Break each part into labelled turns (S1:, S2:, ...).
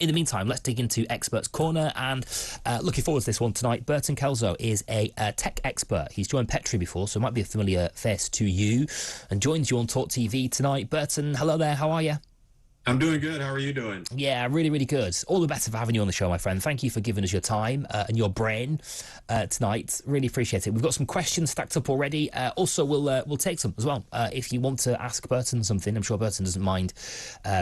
S1: In the meantime, let's dig into Experts Corner, and looking forward to this one tonight. Burton Kelso is a tech expert. He's joined Petri before, so might be a familiar face to you, and joins you on talkTV tonight. Burton, hello there, how are you?
S2: I'm doing good. How are you doing?
S1: Yeah, really, really good. All the better for having you on the show, my friend. Thank you for giving us your time and your brain tonight. Really appreciate it. We've got some questions stacked up already. Also, we'll take some as well. If you want to ask Burton something, I'm sure Burton doesn't mind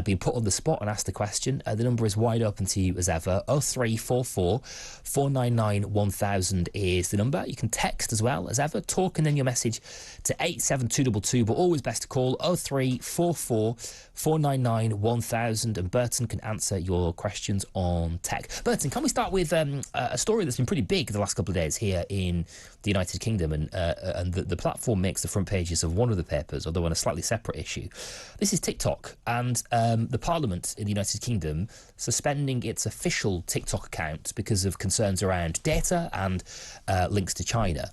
S1: being put on the spot and asked the question. The number is wide open to you as ever. 0344 499 1000 is the number. You can text as well as ever. Talk and then your message to 87222, but always best to call 0344 499 1000, and Burton can answer your questions on tech. Burton, can we start with a story that's been pretty big the last couple of days here in the United Kingdom, and the platform makes the front pages of one of the papers, although on a slightly separate issue. This is TikTok, and the Parliament in the United Kingdom suspending its official TikTok account because of concerns around data and links to China.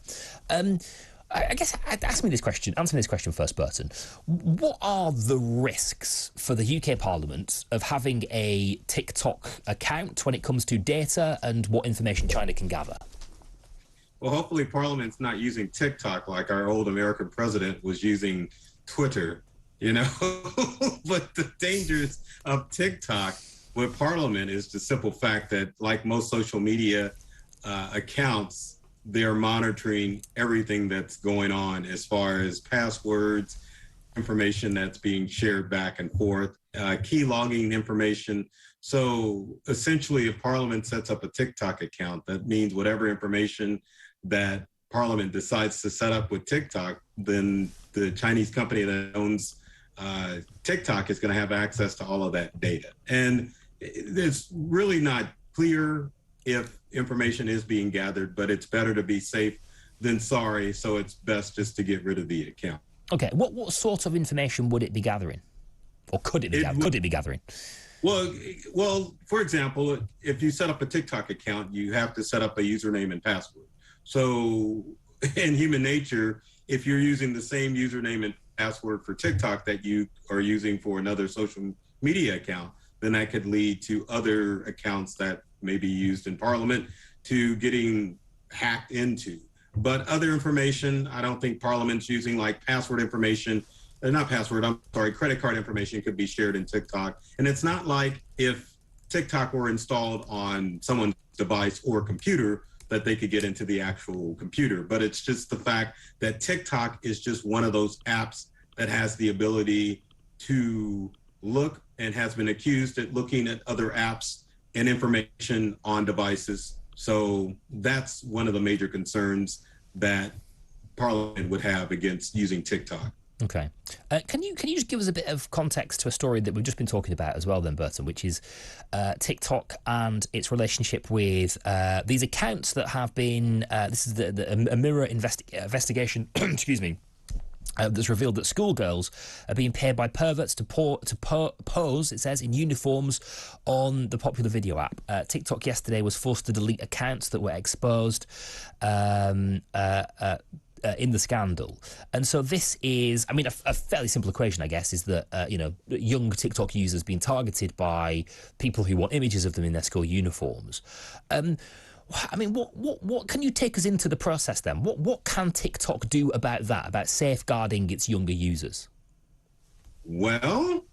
S1: I guess answer me this question first, Burton. What are the risks for the UK Parliament of having a TikTok account when it comes to data and what information China can gather?
S2: Well, hopefully Parliament's not using TikTok like our old American president was using Twitter, you know. But the dangers of TikTok with Parliament is the simple fact that, like most social media accounts, they're monitoring everything that's going on as far as passwords, information that's being shared back and forth, key logging information. So essentially, if Parliament sets up a TikTok account, that means whatever information that Parliament decides to set up with TikTok, then the Chinese company that owns TikTok is going to have access to all of that data. And it's really not clear if information is being gathered, but it's better to be safe than sorry, so it's best just to get rid of the account.
S1: Okay, what sort of information would it be gathering? Or could it be gathering?
S2: Well, for example, if you set up a TikTok account, you have to set up a username and password. So in human nature, if you're using the same username and password for TikTok that you are using for another social media account, then that could lead to other accounts that may be used in Parliament to getting hacked into. But other information, I don't think Parliament's using, like password information, credit card information could be shared in TikTok. And it's not like if TikTok were installed on someone's device or computer that they could get into the actual computer. But it's just the fact that TikTok is just one of those apps that has the ability to look and has been accused at looking at other apps and information on devices. So that's one of the major concerns that Parliament would have against using TikTok.
S1: Okay. Can you just give us a bit of context to a story that we've just been talking about as well then, Burton, which is TikTok and its relationship with these accounts that have been, this is a Mirror investigation, excuse me, that's revealed that schoolgirls are being paid by perverts to pose, it says, in uniforms on the popular video app. TikTok yesterday was forced to delete accounts that were exposed in the scandal. And so this is, I mean, a fairly simple equation, I guess, is that, young TikTok users being targeted by people who want images of them in their school uniforms. I mean, what can you take us into the process then? What can TikTok do about that, about safeguarding its younger users?
S2: Well,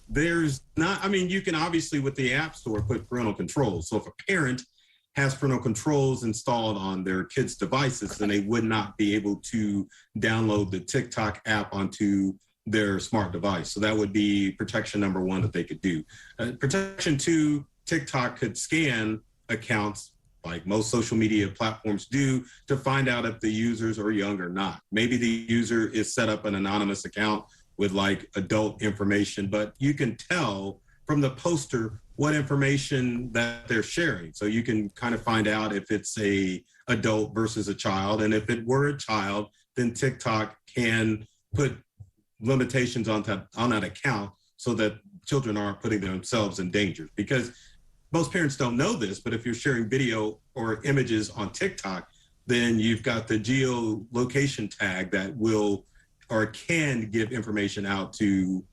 S2: there's not, I mean, you can obviously with the App Store put parental controls. So if a parent has parental controls installed on their kids' devices, then they would not be able to download the TikTok app onto their smart device. So that would be protection number one that they could do. Protection two, TikTok could scan accounts like most social media platforms do to find out if the users are young or not. Maybe the user is set up an anonymous account with like adult information, but you can tell from the poster what information that they're sharing. So you can kind of find out if it's a adult versus a child. And if it were a child, then TikTok can put limitations on that account so that children aren't putting themselves in danger. Because most parents don't know this, but if you're sharing video or images on TikTok, then you've got the geolocation tag that will or can give information out to,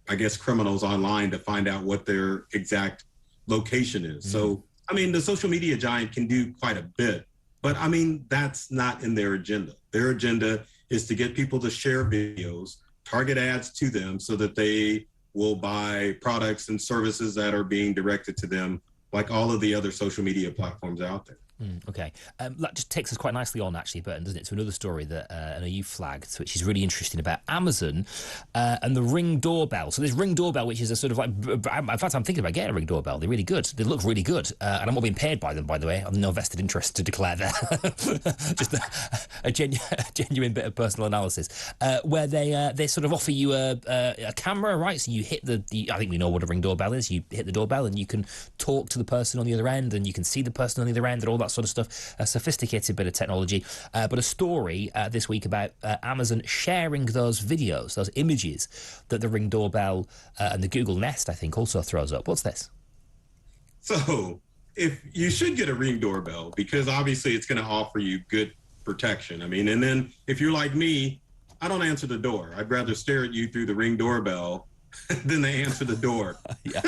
S2: I guess, criminals online to find out what their exact location is. So, I mean, the social media giant can do quite a bit, but I mean, that's not in their agenda. Their agenda is to get people to share videos, target ads to them so that they will buy products and services that are being directed to them, like all of the other social media platforms out there.
S1: Okay. That just takes us quite nicely on, actually, Burton, doesn't it, to another story that I know you flagged, which is really interesting, about Amazon and the Ring doorbell. So this Ring doorbell, which is a sort of like, in fact, I'm thinking about getting a Ring doorbell. They're really good. They look really good. And I'm not being paid by them, by the way. I've no vested interest to declare there. Just a genuine bit of personal analysis, where they sort of offer you a camera, right? So you hit I think we know what a Ring doorbell is. You hit the doorbell and you can talk to the person on the other end, and you can see the person on the other end, and all that sort of stuff. A sophisticated bit of technology, but a story this week about Amazon sharing those videos, those images that the Ring doorbell and the Google Nest, I think, also throws up. What's this?
S2: So if you should get a Ring doorbell, because obviously it's going to offer you good protection. I mean, and then if you're like me, I don't answer the door. I'd rather stare at you through the Ring doorbell than to answer the door.
S1: Yeah.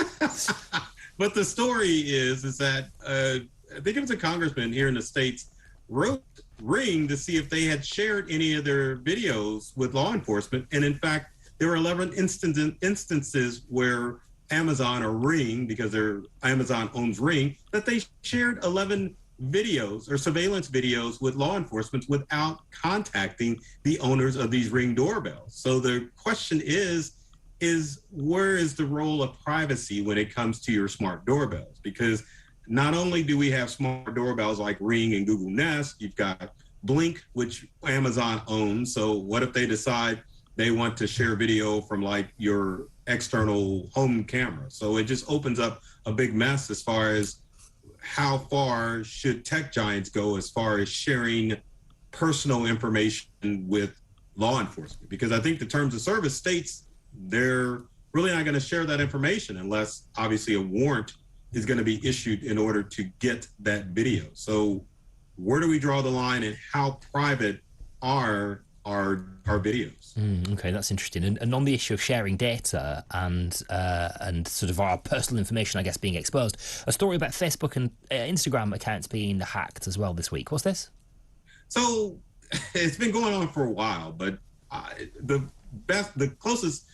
S2: But the story is that I think it was a congressman here in the States wrote Ring to see if they had shared any of their videos with law enforcement. And in fact, there were 11 instances where Amazon or Ring, because Amazon owns Ring, that they shared 11 videos or surveillance videos with law enforcement without contacting the owners of these Ring doorbells. So the question is where is the role of privacy when it comes to your smart doorbells? Because not only do we have smart doorbells like Ring and Google Nest, you've got Blink, which Amazon owns. So what if they decide they want to share video from like your external home camera? So it just opens up a big mess as far as how far should tech giants go as far as sharing personal information with law enforcement? Because I think the terms of service states they're really not going to share that information unless obviously a warrant is going to be issued in order to get that video. So where do we draw the line, and how private are our videos?
S1: Okay, that's interesting. And on the issue of sharing data and sort of our personal information, I guess, being exposed, a story about Facebook and Instagram accounts being hacked as well this week. What's this?
S2: So it's been going on for a while, but the closest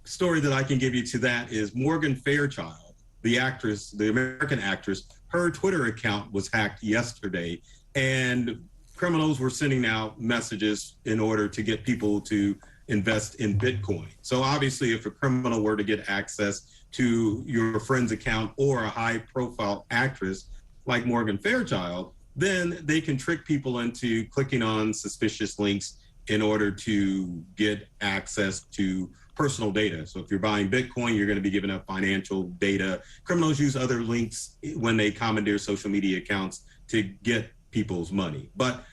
S2: story that I can give you to that is Morgan Fairchild, the actress, the American actress. Her Twitter account was hacked yesterday, and criminals were sending out messages in order to get people to invest in Bitcoin. So obviously, if a criminal were to get access to your friend's account or a high-profile actress like Morgan Fairchild, then they can trick people into clicking on suspicious links in order to get access to personal data. So if you're buying Bitcoin, you're going to be giving up financial data. Criminals use other links when they commandeer social media accounts to get people's money. But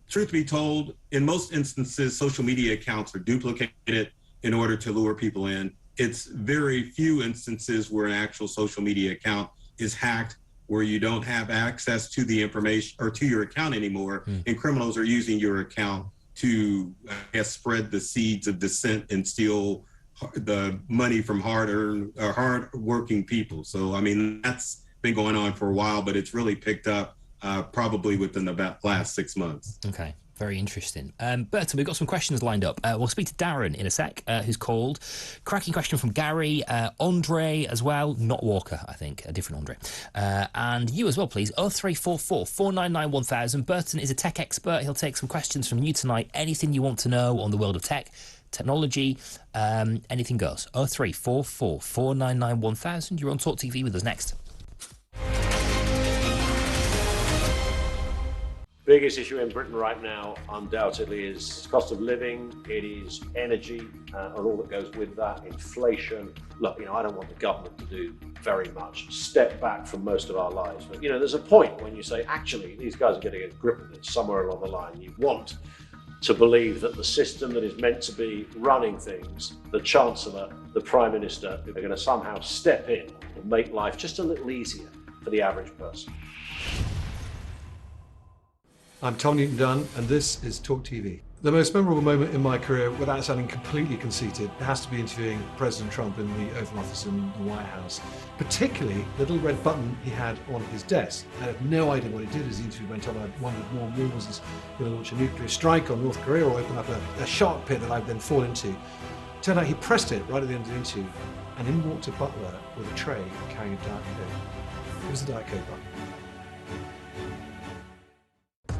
S2: truth be told, in most instances, social media accounts are duplicated in order to lure people in. It's very few instances where an actual social media account is hacked, where you don't have access to the information or to your account anymore, and criminals are using your account to, I guess, spread the seeds of dissent and steal the money from hard-working people. So, I mean, that's been going on for a while, but it's really picked up probably within the last 6 months.
S1: Okay, very interesting. Burton, we've got some questions lined up. We'll speak to Darren in a sec, who's called. Cracking question from Gary, Andre as well, not Walker, I think, a different Andre. And you as well, please, 0344 499 1000. Burton is a tech expert. He'll take some questions from you tonight. Anything you want to know on the world of tech, technology, anything goes. 0344 499 1000. You're on talkTV with us next.
S3: Biggest issue in Britain right now, undoubtedly, is cost of living. It is energy and all that goes with that, inflation. Look, I don't want the government to do very much, step back from most of our lives. But, there's a point when you say, actually, these guys are getting a grip of it somewhere along the line. You want to believe that the system that is meant to be running things, the Chancellor, the Prime Minister, are going to somehow step in and make life just a little easier for the average person.
S4: I'm Tom Newton-Dunn, and this is talkTV. The most memorable moment in my career, without sounding completely conceited, has to be interviewing President Trump in the Oval Office in the White House. Particularly the little red button he had on his desk. I had no idea what he did as the interview went on. I wondered more and more, was he going to launch a nuclear strike on North Korea or open up a shark pit that I'd then fall into? Turned out he pressed it right at the end of the interview, and in walked a butler with a tray carrying a Diet Coke. It was the Diet Coke button.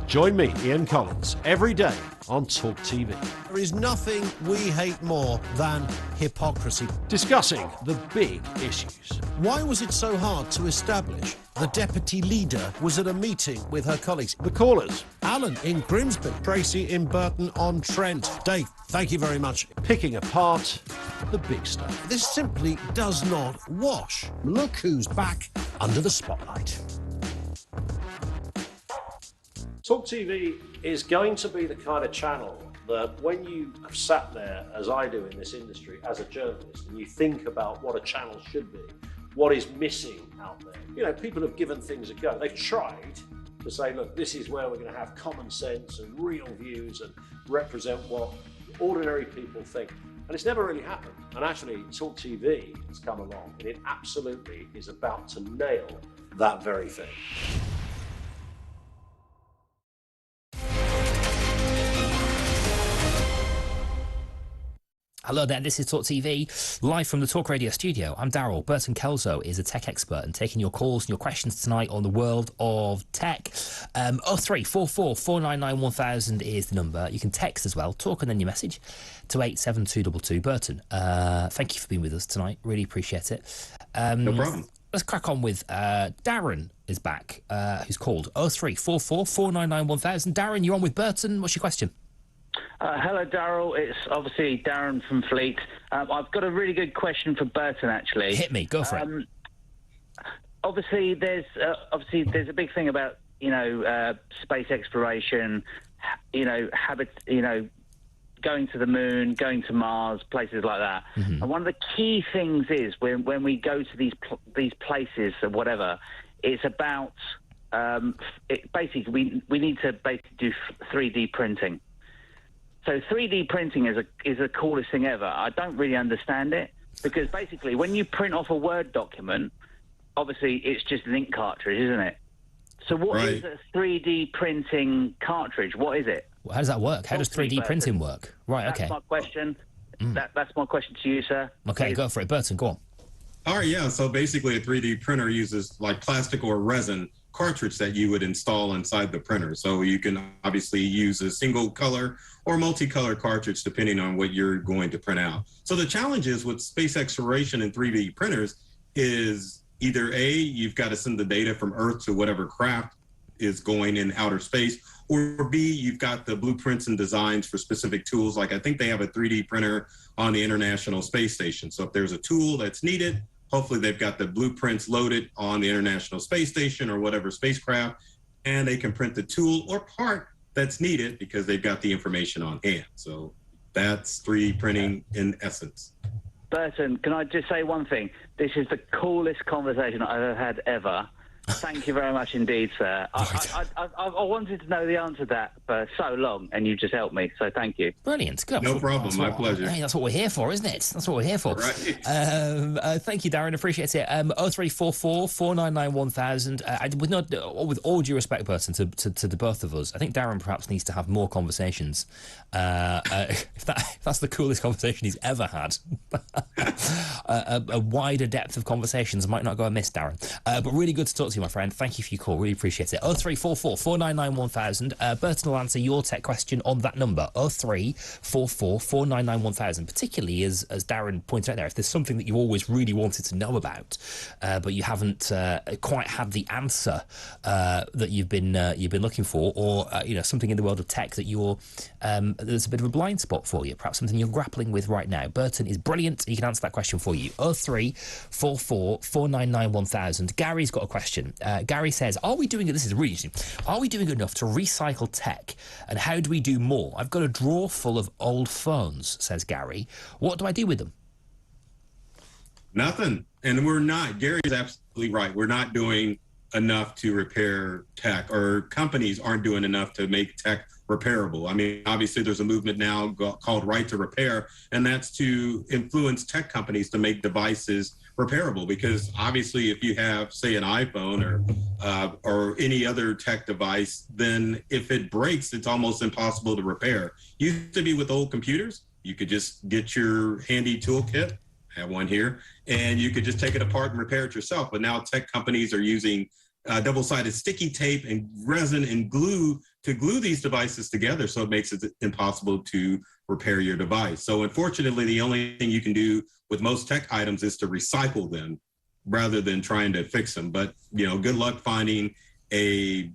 S5: Join me, Ian Collins, every day on talkTV.
S6: There is nothing we hate more than hypocrisy.
S5: Discussing the big issues.
S6: Why was it so hard to establish the deputy leader was at a meeting with her colleagues?
S5: The callers.
S6: Alan in Grimsby, Tracy in Burton-on-Trent. Dave, thank you very much.
S5: Picking apart the big stuff.
S6: This simply does not wash. Look who's back under the spotlight.
S3: talkTV is going to be the kind of channel that when you have sat there, as I do in this industry, as a journalist, and you think about what a channel should be, what is missing out there. You know, people have given things a go. They've tried to say, look, this is where we're going to have common sense and real views and represent what ordinary people think. And it's never really happened. And actually, talkTV has come along, and it absolutely is about to nail that very thing.
S1: Hello there, this is talkTV, live from the Talk Radio studio. I'm Darryl. Burton Kelso is a tech expert and taking your calls and your questions tonight on the world of tech. 0344 499 1000 is the number. You can text as well, talk and then your message to 87222. Burton, thank you for being with us tonight. Really appreciate it.
S2: No problem.
S1: Let's crack on with Darren is back, who's called 0344 499 1000. Darren, you're on with Burton. What's your question?
S7: Hello, Darryl. It's obviously Darren from Fleet. I've got a really good question for Burton, actually.
S1: Hit me. Go for it.
S7: Obviously, there's a big thing about space exploration. Going to the moon, going to Mars, places like that. Mm-hmm. And one of the key things is when we go to these places or whatever, it's about basically we need to basically do 3D printing. So 3D printing is the coolest thing ever. I don't really understand it because basically when you print off a Word document, obviously it's just an ink cartridge, isn't it? So what is a 3D printing cartridge? What is it?
S1: Well, how does that work? How does 3D printing work? Right, okay.
S7: That's my question. That's my question to you, sir.
S1: Okay, go for it. Burton, go on.
S2: All right, yeah. So basically a 3D printer uses like plastic or resin cartridge that you would install inside the printer. So you can obviously use a single color or multicolor cartridge depending on what you're going to print out. So the challenge is with space exploration and 3D printers is either A, you've got to send the data from Earth to whatever craft is going in outer space, or B, you've got the blueprints and designs for specific tools. Like I think they have a 3D printer on the International Space Station. So if there's a tool that's needed, hopefully they've got the blueprints loaded on the International Space Station or whatever spacecraft, and they can print the tool or part that's needed because they've got the information on hand. So that's 3D printing in essence.
S7: Burton, can I just say one thing? This is the coolest conversation I've had ever. Thank you very much indeed, sir. I wanted to know the answer to that for so long, and you just helped me, so thank you.
S1: Brilliant. Good.
S2: No problem. My pleasure.
S1: Hey, that's what we're here for, isn't it? That's what we're here for.
S2: Right.
S1: Thank you, Darren. Appreciate it. 0344 499 1000. With all due respect, Burton, to the both of us, I think Darren perhaps needs to have more conversations. If that's the coolest conversation he's ever had. A wider depth of conversations might not go amiss, Darren. But really good to talk to you, my friend. Thank you for your call. Really appreciate it. 0344 499 1000. Burton will answer your tech question on that number. 0344 499 1000. Particularly as Darren pointed out there, if there's something that you always really wanted to know about, but you haven't quite had the answer that you've been looking for, or something in the world of tech that you're there's a bit of a blind spot for you, perhaps something you're grappling with right now. Burton is brilliant. He can answer that question for you. 0344 499 1000. Gary's got a question. Gary says, this is really interesting, are we doing enough to recycle tech, and how do we do more? I've got a drawer full of old phones, says Gary. What do I do with them?
S2: Nothing. And we're not. Gary's absolutely right. We're not doing enough to repair tech, or companies aren't doing enough to make tech repairable. I mean, obviously there's a movement now called Right to Repair, and that's to influence tech companies to make devices repairable. Because obviously if you have, say, an iPhone or any other tech device, then if it breaks, it's almost impossible to repair. Used to be with old computers, you could just get your handy toolkit, I have one here, and you could just take it apart and repair it yourself. But now tech companies are using double-sided sticky tape and resin and glue to glue these devices together, so it makes it impossible to repair your device. So unfortunately, the only thing you can do with most tech items is to recycle them rather than trying to fix them. But, good luck finding a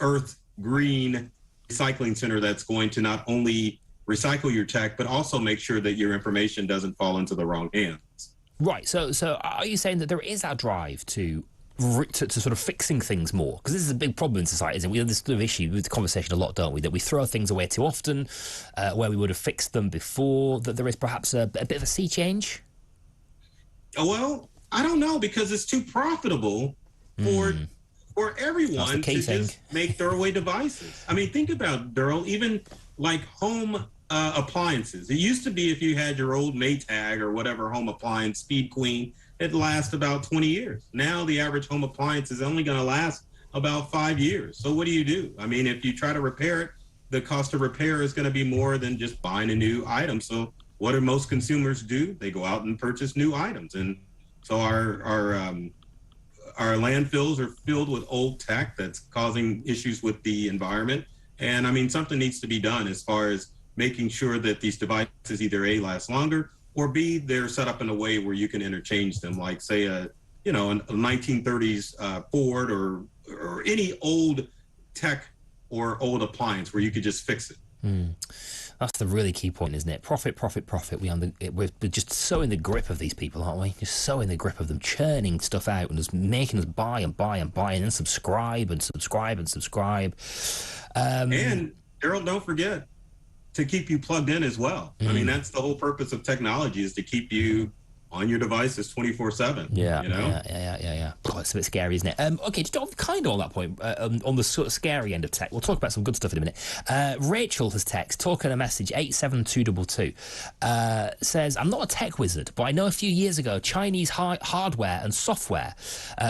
S2: earth green recycling center that's going to not only recycle your tech, but also make sure that your information doesn't fall into the wrong hands.
S1: Right. So are you saying that there is that drive to sort of fixing things more? Because this is a big problem in society, isn't it? We have this sort of issue with the conversation a lot, don't we? That we throw things away too often, where we would have fixed them before, that there is perhaps a bit of a sea change?
S2: Well, I don't know, because it's too profitable for everyone to just make throwaway devices. I mean, think about it, Darryl, even like home appliances. It used to be if you had your old Maytag or whatever home appliance, Speed Queen, it lasts about 20 years. Now the average home appliance is only going to last about 5 years. So what do? I mean, if you try to repair it, the cost of repair is going to be more than just buying a new item. So what do most consumers do? They go out and purchase new items. And so our landfills are filled with old tech that's causing issues with the environment. And I mean, something needs to be done as far as making sure that these devices either A, last longer, or B, they're set up in a way where you can interchange them, like say a 1930s Ford or any old tech or old appliance where you could just fix it.
S1: That's the really key point, isn't it? Profit. We're just so in the grip of these people, aren't we? Just so in the grip of them, churning stuff out and just making us buy and buy and buy and then subscribe and subscribe and subscribe.
S2: And Darryl, don't forget to keep you plugged in as well. I mean, that's the whole purpose of technology, is to keep you on your devices 24/7.
S1: Yeah. God, it's a bit scary, isn't it? Okay, just kind of on that point, on the sort of scary end of tech, we'll talk about some good stuff in a minute. Rachel has talking a message 87222, says, I'm not a tech wizard, but I know a few years ago Chinese hardware and software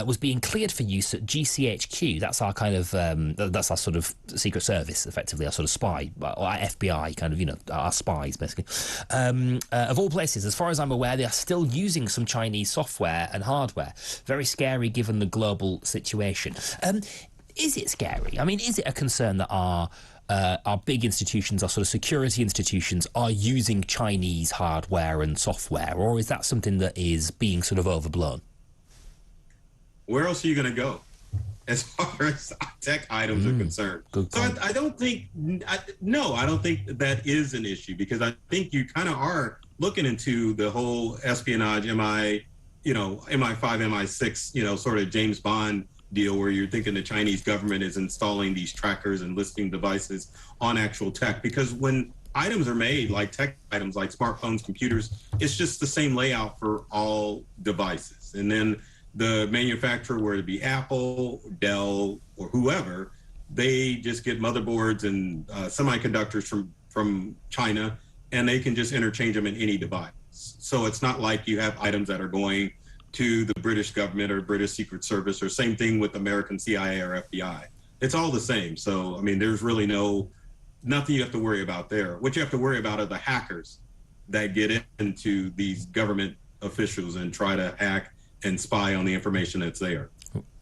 S1: was being cleared for use at GCHQ. That's our kind of that's our sort of secret service, effectively, our sort of spy, or our FBI, kind of, our spies basically. Of all places, as far as I'm aware, they are still using some Chinese software and hardware. Very scary given the global situation. Is it scary? I mean, is it a concern that our big institutions, our sort of security institutions, are using Chinese hardware and software, or is that something that is being sort of overblown?
S2: Where else are you going to go as far as tech items are concerned? So I don't think that is an issue, because I think you kind of are looking into the whole espionage, MI5, MI6, sort of James Bond deal, where you're thinking the Chinese government is installing these trackers and listing devices on actual tech. Because when items are made, like tech items, like smartphones, computers, it's just the same layout for all devices. And then the manufacturer, whether it be Apple, Dell, or whoever, they just get motherboards and semiconductors from China, and they can just interchange them in any device. So it's not like you have items that are going to the British government or British Secret Service, or same thing with American CIA or FBI. It's all the same. So, I mean, there's really nothing you have to worry about there. What you have to worry about are the hackers that get into these government officials and try to hack and spy on the information that's there.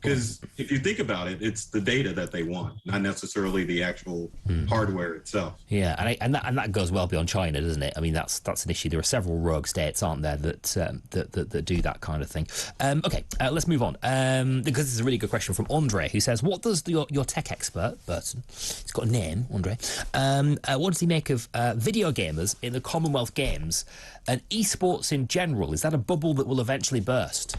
S2: Because if you think about it, it's the data that they want, not necessarily the actual hardware itself.
S1: Yeah, and that goes well beyond China, doesn't it? I mean, that's an issue. There are several rogue states, aren't there, that do that kind of thing. Okay, let's move on, because this is a really good question from Andre, who says, what does your tech expert, Burton, he's got a name, Andre, what does he make of video gamers in the Commonwealth Games and esports in general? Is that a bubble that will eventually burst?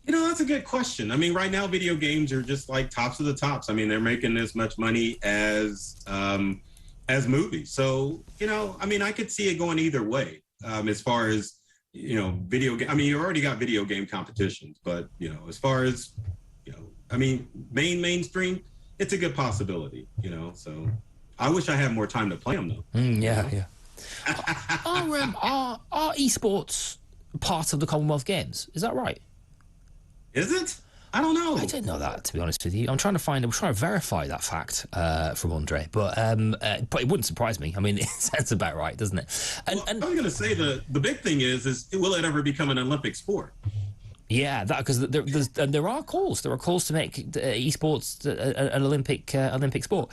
S2: That's a good question. I mean, right now, video games are just like tops of the tops. I mean, they're making as much money as movies. So, I mean, I could see it going either way. As far as, video game, I mean, you already got video game competitions, but, as far as, I mean, mainstream, it's a good possibility, you know. So I wish I had more time to play them though.
S1: Yeah. Are esports part of the Commonwealth Games? Is that right?
S2: Is it? I don't know.
S1: I didn't know that, to be honest with you. I'm trying to verify that fact from Andre, but it wouldn't surprise me. I mean, it sounds about right, doesn't it? And
S2: I'm going to say the big thing is will it ever become an Olympic sport?
S1: Yeah, that because there are calls. There are calls to make esports an Olympic sport.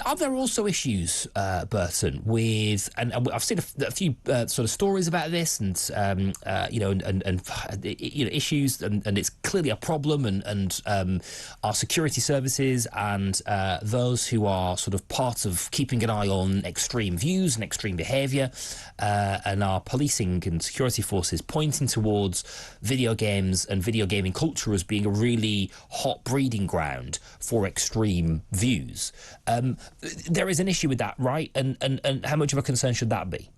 S1: Are there also issues, Burton, with and I've seen a few sort of stories about this, and issues, and it's clearly a problem, and our security services and those who are sort of part of keeping an eye on extreme views and extreme behaviour, and our policing and security forces pointing towards video games and video gaming culture as being a really hot breeding ground for extreme views. There is an issue with that, right? And how much of a concern should that be?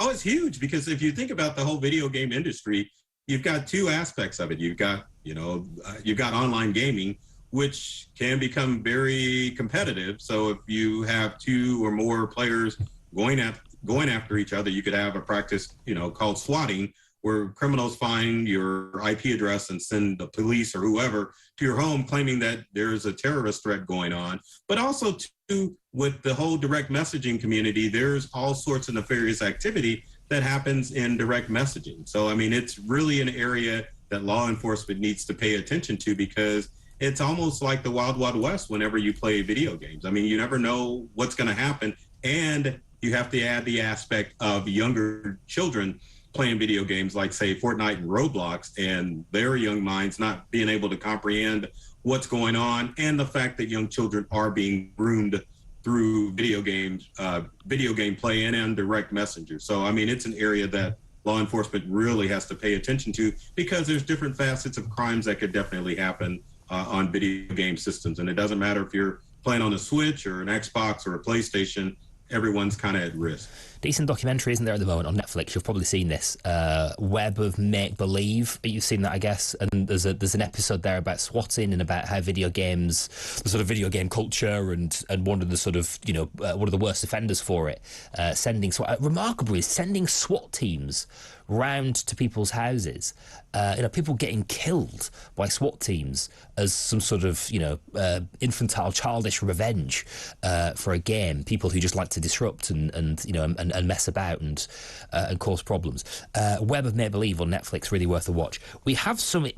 S2: Oh, it's huge, because if you think about the whole video game industry, you've got two aspects of it. You've got online gaming, which can become very competitive. So if you have two or more players going after each other, you could have a practice, called swatting, where criminals find your IP address and send the police or whoever to your home claiming that there's a terrorist threat going on. But also, too, with the whole direct messaging community, there's all sorts of nefarious activity that happens in direct messaging. So, I mean, it's really an area that law enforcement needs to pay attention to, because it's almost like the Wild Wild West whenever you play video games. I mean, you never know what's going to happen. And you have to add the aspect of younger children playing video games like, say, Fortnite and Roblox, and their young minds not being able to comprehend what's going on, and the fact that young children are being groomed through video game play and direct messenger. So, I mean, it's an area that law enforcement really has to pay attention to, because there's different facets of crimes that could definitely happen on video game systems. And it doesn't matter if you're playing on a Switch or an Xbox or a PlayStation, everyone's kind of at risk.
S1: Decent documentary, isn't there, at the moment on Netflix? You've probably seen this. Web of Make Believe. You've seen that, I guess. And there's an episode there about swatting and about how video games, the sort of video game culture, and one of the sort of, one of the worst offenders for it, remarkably, sending SWAT teams round to people's houses. People getting killed by SWAT teams as some sort of, infantile, childish revenge for a game. People who just like to disrupt and mess about and cause problems. Web of Make Believe on Netflix, really worth a watch. We have some.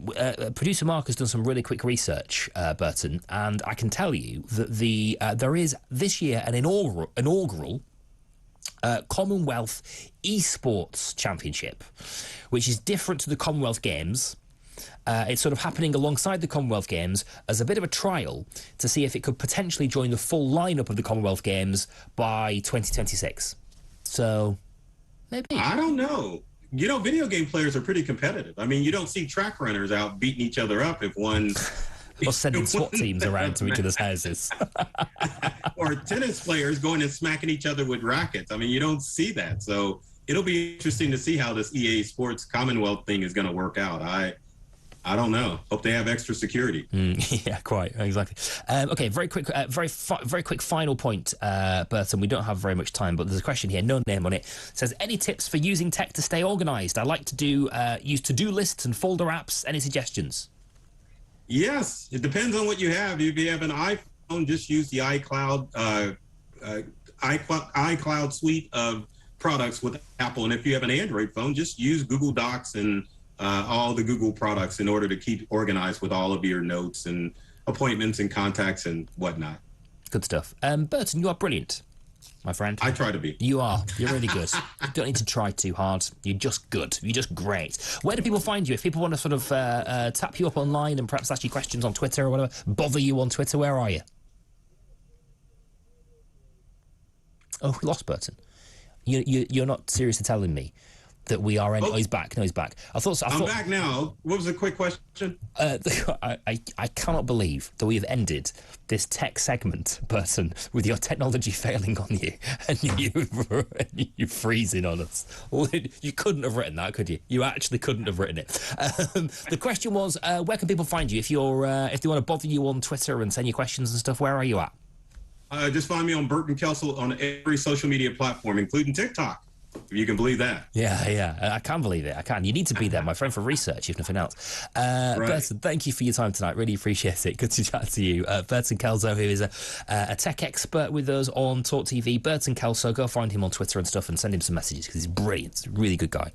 S1: Producer Mark has done some really quick research, Burton, and I can tell you that there is this year an inaugural Commonwealth Esports Championship, which is different to the Commonwealth Games. It's sort of happening alongside the Commonwealth Games as a bit of a trial to see if it could potentially join the full lineup of the Commonwealth Games by 2026. So, maybe. I
S2: don't know. Video game players are pretty competitive. I mean, you don't see track runners out beating each other up if one...
S1: Or sending SWAT teams around to each other's houses.
S2: Or tennis players going and smacking each other with rackets. I mean, you don't see that. So it'll be interesting to see how this EA Sports Commonwealth thing is going to work out. I don't know. Hope they have extra security.
S1: Yeah, quite exactly. Okay, very quick final point, Burton. We don't have very much time, but there's a question here. No name on it. It says, any tips for using tech to stay organised? I like to use to-do lists and folder apps. Any suggestions?
S2: Yes, it depends on what you have. If you have an iPhone, just use the iCloud suite of products with Apple. And if you have an Android phone, just use Google Docs and all the Google products in order to keep organized with all of your notes and appointments and contacts and whatnot.
S1: Good stuff. Burton, you are brilliant, my friend.
S2: I try to be.
S1: You are. You're really good. You don't need to try too hard. You're just good. You're just great. Where do people find you? If people want to sort of tap you up online and perhaps ask you questions on Twitter or whatever, bother you on Twitter, where are you? Oh, we lost Burton. You're not seriously telling me that we are ending. Oh, he's back. No, he's back.
S2: I'm back now. What was the quick question?
S1: I cannot believe that we have ended this tech segment, Burton, with your technology failing on you and you freezing on us. You couldn't have written that, could you? You actually couldn't have written it. The question was, where can people find you if they want to bother you on Twitter and send you questions and stuff? Where are you at?
S2: Just find me on Burton Kelso on every social media platform, including TikTok. If you can believe that.
S1: Yeah, I can believe it. I can. You need to be there, my friend, for research, if nothing else.
S2: Right.
S1: Burton, thank you for your time tonight. Really appreciate it. Good to chat to you. Burton Kelso, who is a tech expert with us on talkTV. Burton Kelso, go find him on Twitter and stuff and send him some messages because he's brilliant. He's a really good guy.